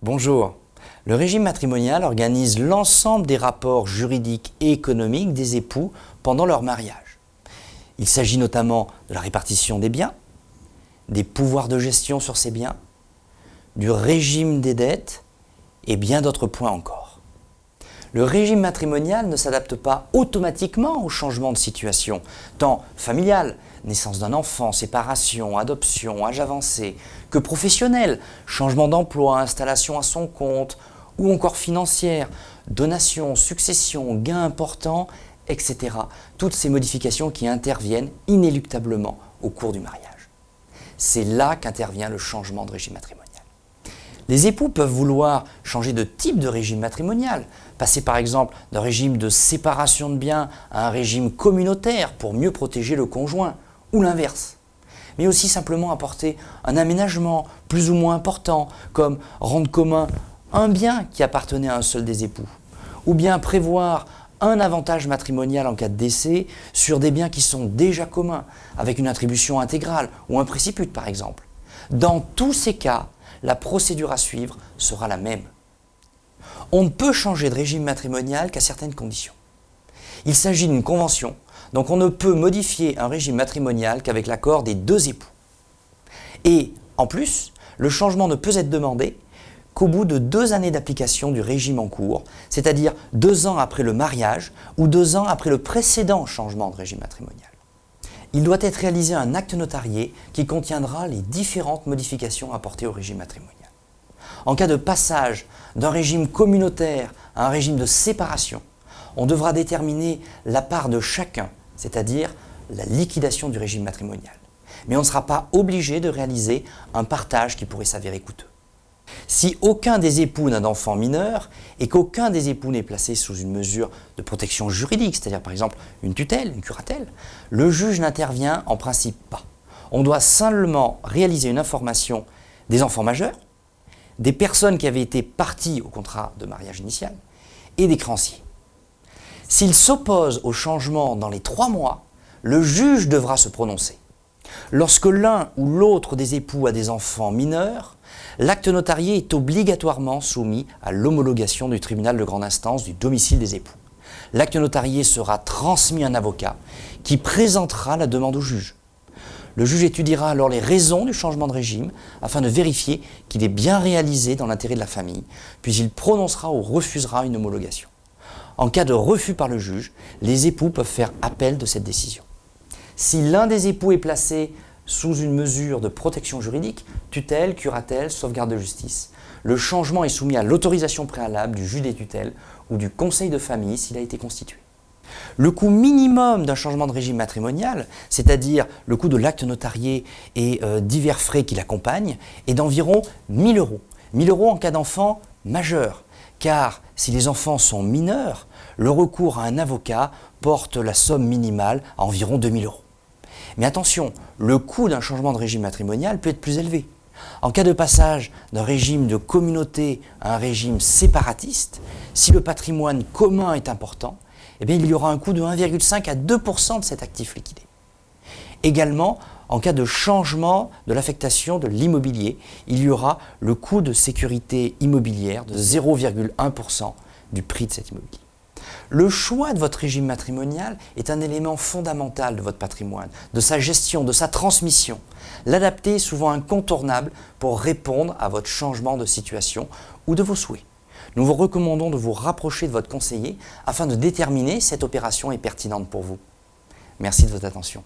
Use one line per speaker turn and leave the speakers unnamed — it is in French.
Bonjour. Le régime matrimonial organise l'ensemble des rapports juridiques et économiques des époux pendant leur mariage. Il s'agit notamment de la répartition des biens, des pouvoirs de gestion sur ces biens, du régime des dettes et bien d'autres points encore. Le régime matrimonial ne s'adapte pas automatiquement au changement de situation, tant familial, naissance d'un enfant, séparation, adoption, âge avancé, que professionnel, changement d'emploi, installation à son compte, ou encore financière, donation, succession, gains importants, etc. Toutes ces modifications qui interviennent inéluctablement au cours du mariage. C'est là qu'intervient le changement de régime matrimonial. Les époux peuvent vouloir changer de type de régime matrimonial, passer par exemple d'un régime de séparation de biens à un régime communautaire pour mieux protéger le conjoint, ou l'inverse. Mais aussi simplement apporter un aménagement plus ou moins important, comme rendre commun un bien qui appartenait à un seul des époux, ou bien prévoir un avantage matrimonial en cas de décès sur des biens qui sont déjà communs, avec une attribution intégrale ou un préciput par exemple. Dans tous ces cas, la procédure à suivre sera la même. On ne peut changer de régime matrimonial qu'à certaines conditions. Il s'agit d'une convention, donc on ne peut modifier un régime matrimonial qu'avec l'accord des deux époux. Et en plus, le changement ne peut être demandé qu'au bout de 2 années d'application du régime en cours, c'est-à-dire 2 ans après le mariage ou 2 ans après le précédent changement de régime matrimonial. Il doit être réalisé un acte notarié qui contiendra les différentes modifications apportées au régime matrimonial. En cas de passage d'un régime communautaire à un régime de séparation, on devra déterminer la part de chacun, c'est-à-dire la liquidation du régime matrimonial. Mais on ne sera pas obligé de réaliser un partage qui pourrait s'avérer coûteux. Si aucun des époux n'a d'enfant mineur et qu'aucun des époux n'est placé sous une mesure de protection juridique, c'est-à-dire par exemple une tutelle, une curatelle, le juge n'intervient en principe pas. On doit seulement réaliser une information des enfants majeurs, des personnes qui avaient été parties au contrat de mariage initial et des créanciers. S'il s'oppose au changement dans les 3 mois, le juge devra se prononcer. Lorsque l'un ou l'autre des époux a des enfants mineurs, l'acte notarié est obligatoirement soumis à l'homologation du tribunal de grande instance du domicile des époux. L'acte notarié sera transmis à un avocat qui présentera la demande au juge. Le juge étudiera alors les raisons du changement de régime afin de vérifier qu'il est bien réalisé dans l'intérêt de la famille, puis il prononcera ou refusera une homologation. En cas de refus par le juge, les époux peuvent faire appel de cette décision. Si l'un des époux est placé sous une mesure de protection juridique, tutelle, curatelle, sauvegarde de justice, le changement est soumis à l'autorisation préalable du juge des tutelles ou du conseil de famille s'il a été constitué. Le coût minimum d'un changement de régime matrimonial, c'est-à-dire le coût de l'acte notarié et divers frais qui l'accompagnent, est d'environ 1 000 €. 1 000 € en cas d'enfant majeur, car si les enfants sont mineurs, le recours à un avocat porte la somme minimale à environ 2 000 €. Mais attention, le coût d'un changement de régime matrimonial peut être plus élevé. En cas de passage d'un régime de communauté à un régime séparatiste, si le patrimoine commun est important, il y aura un coût de 1,5 à 2% de cet actif liquidé. Également, en cas de changement de l'affectation de l'immobilier, il y aura le coût de sécurité immobilière de 0,1% du prix de cet immobilier. Le choix de votre régime matrimonial est un élément fondamental de votre patrimoine, de sa gestion, de sa transmission. L'adapter est souvent incontournable pour répondre à votre changement de situation ou de vos souhaits. Nous vous recommandons de vous rapprocher de votre conseiller afin de déterminer si cette opération est pertinente pour vous. Merci de votre attention.